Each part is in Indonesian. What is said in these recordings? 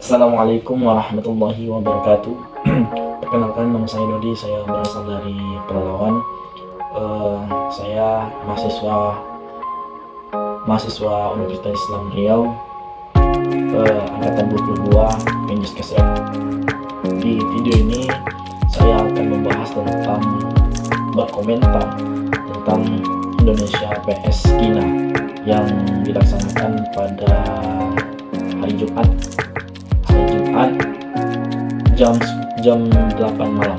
Assalamualaikum warahmatullahi wabarakatuh. Perkenalkan, nama saya Dodi, saya berasal dari Pelalawan. Saya mahasiswa Universitas Islam Riau, angkatan 22, Penjus KSM. Di video ini saya akan membahas tentang berkomentar tentang Indonesia vs China yang dilaksanakan pada hari Jumat jam 8 malam.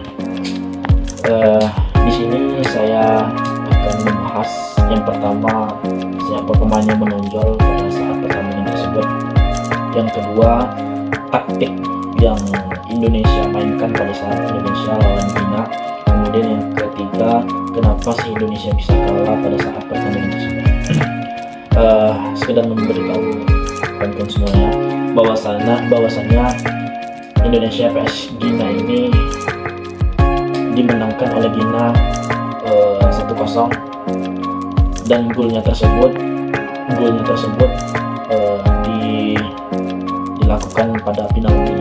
Di sini saya akan membahas yang pertama, siapa pemain yang menonjol pada saat pertandingan tersebut. Yang kedua, taktik yang Indonesia mainkan pada saat Indonesia lawan China. Kemudian yang ketiga, kenapa sih Indonesia bisa kalah pada saat pertandingan tersebut. Sekedar memberitahu kawan-kawan semuanya bahwasannya Indonesia vs China ini dimenangkan oleh China 1-0, dan golnya tersebut dilakukan pada penalti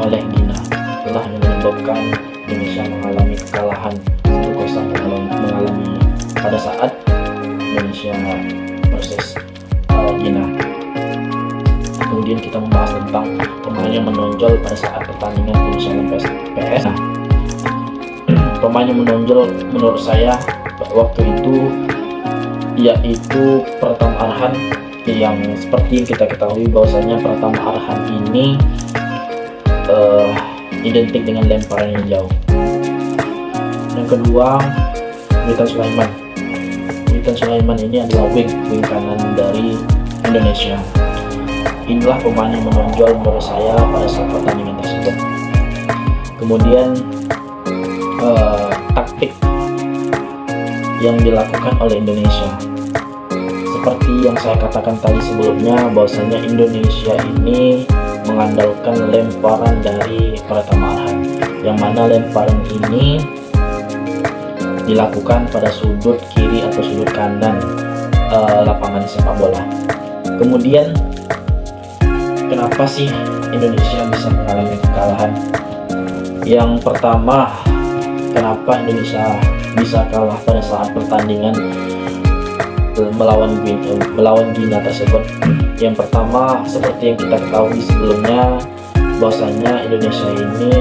oleh China. Itulah yang menyebabkan Indonesia mengalami kekalahan 1-0 mengalami pada saat Indonesia versus China. Kemudian kita membahas tentang pemain yang menonjol pada saat pertandingan Indonesia lawan PS. Pemain yang menonjol menurut saya waktu itu yaitu Pratama Arhan, yang seperti yang kita ketahui bahwasanya Pratama Arhan ini identik dengan lemparan yang jauh. Yang kedua, Witan Sulaiman. Witan Sulaiman ini adalah wing kanan dari Indonesia. Inilah pemain yang menonjol menurut saya pada saat pertandingan tersebut. Kemudian taktik yang dilakukan oleh Indonesia, seperti yang saya katakan tadi sebelumnya, bahwasanya Indonesia ini mengandalkan lemparan dari Pratama Arhan, yang mana lemparan ini dilakukan pada sudut kiri atau sudut kanan lapangan sepak bola. Kemudian kenapa sih Indonesia bisa mengalami kekalahan? Yang pertama, kenapa Indonesia bisa kalah pada saat pertandingan melawan China tersebut? Yang pertama, seperti yang kita ketahui sebelumnya, bahwasanya Indonesia ini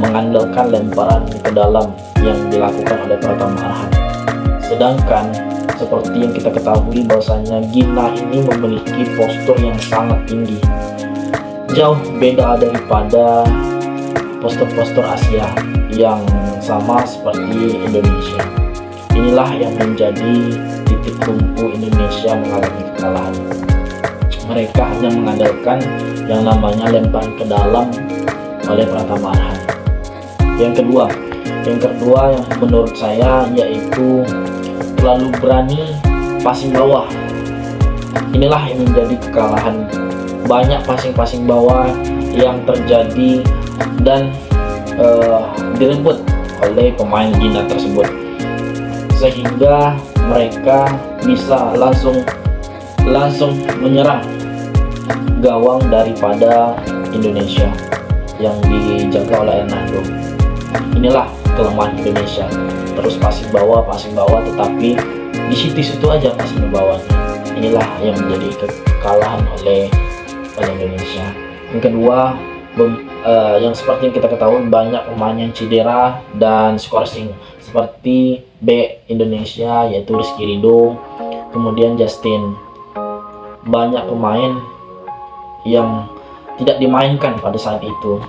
mengandalkan lemparan ke dalam yang dilakukan oleh Pratama Arhan. Sedangkan seperti yang kita ketahui bahwasanya China ini memiliki postur yang sangat tinggi, jauh beda daripada postur-postur Asia yang sama seperti Indonesia. Inilah yang menjadi titik tumpu Indonesia mengalami kekalahan. Mereka hanya mengandalkan yang namanya lemparan ke dalam oleh Pratama Arhan. Yang kedua yang menurut saya yaitu terlalu berani passing bawah. Inilah yang menjadi kekalahan. Banyak passing bawah yang terjadi dan direbut oleh pemain China tersebut, sehingga mereka bisa langsung menyerang gawang daripada Indonesia yang dijaga oleh Hernando. Inilah kelemahan Indonesia, terus passing bawah, tetapi di situ aja passing bawahnya. Inilah yang menjadi kekalahan oleh Indonesia. Yang kedua, yang seperti yang kita ketahui, banyak pemain yang cedera dan skorsing, seperti bek Indonesia yaitu Rizky Ridho, kemudian Justin. Banyak pemain yang tidak dimainkan pada saat itu,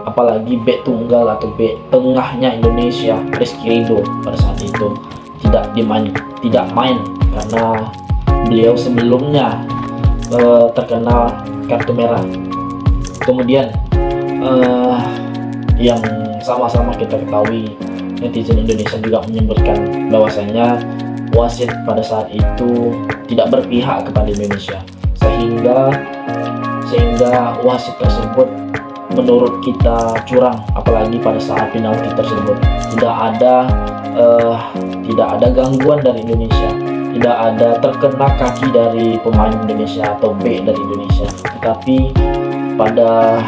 apalagi bek tunggal atau bek tengahnya Indonesia, Rizky Ridho, pada saat itu tidak main karena beliau sebelumnya terkena kartu merah. Kemudian yang sama-sama kita ketahui, netizen Indonesia juga menyebutkan bahwasanya wasit pada saat itu tidak berpihak kepada Indonesia, sehingga wasit tersebut menurut kita curang, apalagi pada saat penalti tersebut tidak ada gangguan dari Indonesia, tidak ada terkena kaki dari pemain Indonesia atau B dari Indonesia. Tetapi pada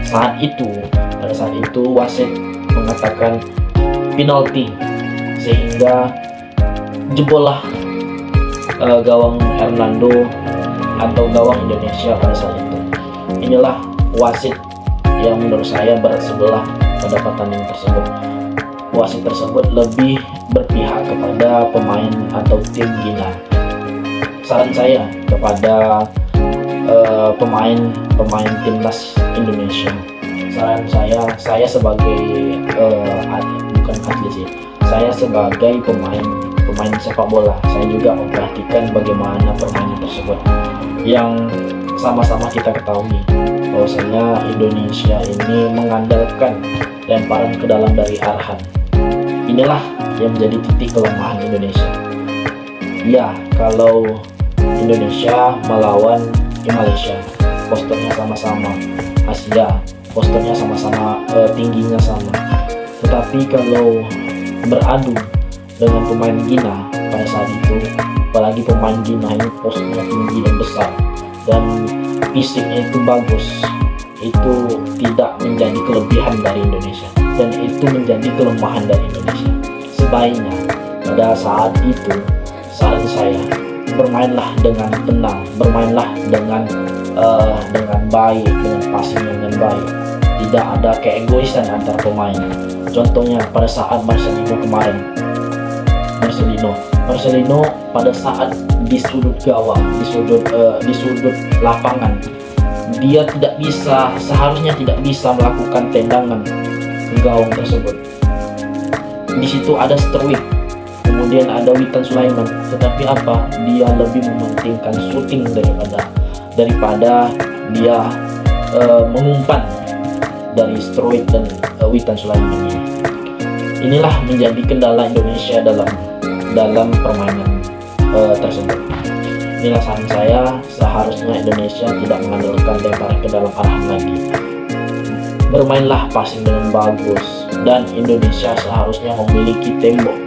saat itu wasit mengatakan penalti, sehingga jebollah gawang Hernando atau gawang Indonesia pada saat itu. Inilah wasit yang menurut saya berat sebelah pada pertandingan tersebut. Wasit tersebut lebih berpihak kepada pemain atau tim Gina. Saran saya kepada pemain timnas Indonesia, saran saya sebagai bukan atlet sih, saya sebagai pemain sepak bola, saya juga memperhatikan bagaimana permainan tersebut, yang sama-sama kita ketahui bahwasanya Indonesia ini mengandalkan lemparan ke dalam dari Arhan. Inilah yang menjadi titik kelemahan Indonesia. Ya, kalau Indonesia melawan Malaysia, posturnya sama-sama Asia, posturnya sama-sama tingginya sama. Tetapi kalau beradu dengan pemain Gina pada saat itu, apalagi pemain Gina ini posturnya tinggi dan besar dan fisiknya itu bagus, itu tidak menjadi kelebihan dari Indonesia dan itu menjadi kelemahan dari Indonesia. Sebaiknya pada saat itu, saran saya, bermainlah dengan tenang, bermainlah dengan baik, dengan passing dengan baik. Tidak ada keegoisan antar pemain. Contohnya pada saat Marcelino kemarin, Marcelino pada saat di sudut gawang, di sudut lapangan, dia seharusnya tidak bisa melakukan tendangan ke gawang tersebut. Di situ ada Sterwijk, kemudian ada Witan Sulaiman, tetapi apa? Dia lebih mementingkan shooting daripada dia mengumpan dari Sterwijk dan Witan Sulaiman ini. Inilah menjadi kendala Indonesia dalam permainan tersebut. Inilah saran saya, seharusnya Indonesia tidak mengandalkan lemparan ke dalam Arhan lagi. Bermainlah passing dengan bagus, dan Indonesia seharusnya memiliki tembok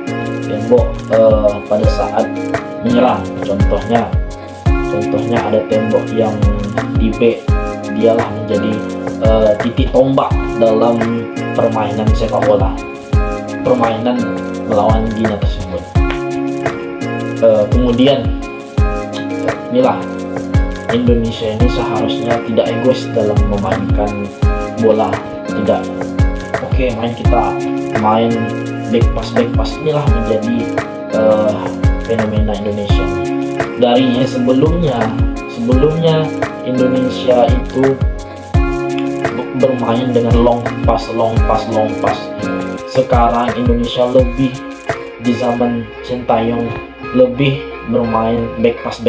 pada saat menyerang. Contohnya ada tembok yang di B, dialah menjadi titik tombak dalam permainan sepak bola, permainan melawan Gina tersebut. Kemudian inilah Indonesia ini seharusnya tidak egois dalam memainkan bola. Tidak, oke, main back pass, inilah menjadi fenomena Indonesia. Dari sebelumnya Indonesia itu bermain dengan long pass. Sekarang Indonesia lebih di zaman Sintayong lebih bermain back pass.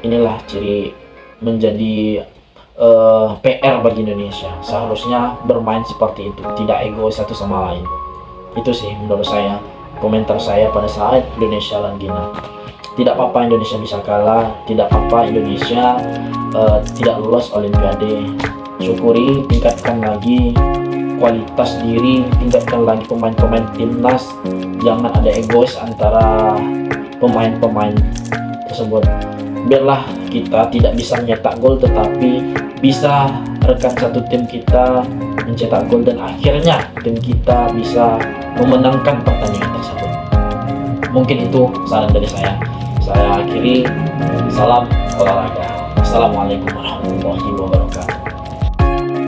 Inilah ciri menjadi PR bagi Indonesia. Seharusnya bermain seperti itu, tidak egois satu sama lain. Itu sih menurut saya, komentar saya pada saat Indonesia lawan Gina. Tidak apa-apa Indonesia bisa kalah, tidak apa-apa Indonesia tidak lolos Olimpiade. Syukuri, tingkatkan lagi kualitas diri, tingkatkan lagi pemain-pemain timnas. Jangan ada egois antara pemain-pemain tersebut. Biarlah kita tidak bisa mencetak gol, tetapi bisa rekan satu tim kita mencetak gol dan akhirnya tim kita bisa memenangkan pertandingan tersebut. Mungkin itu saran dari saya. Saya akhiri, salam olahraga. Assalamualaikum warahmatullahi wabarakatuh.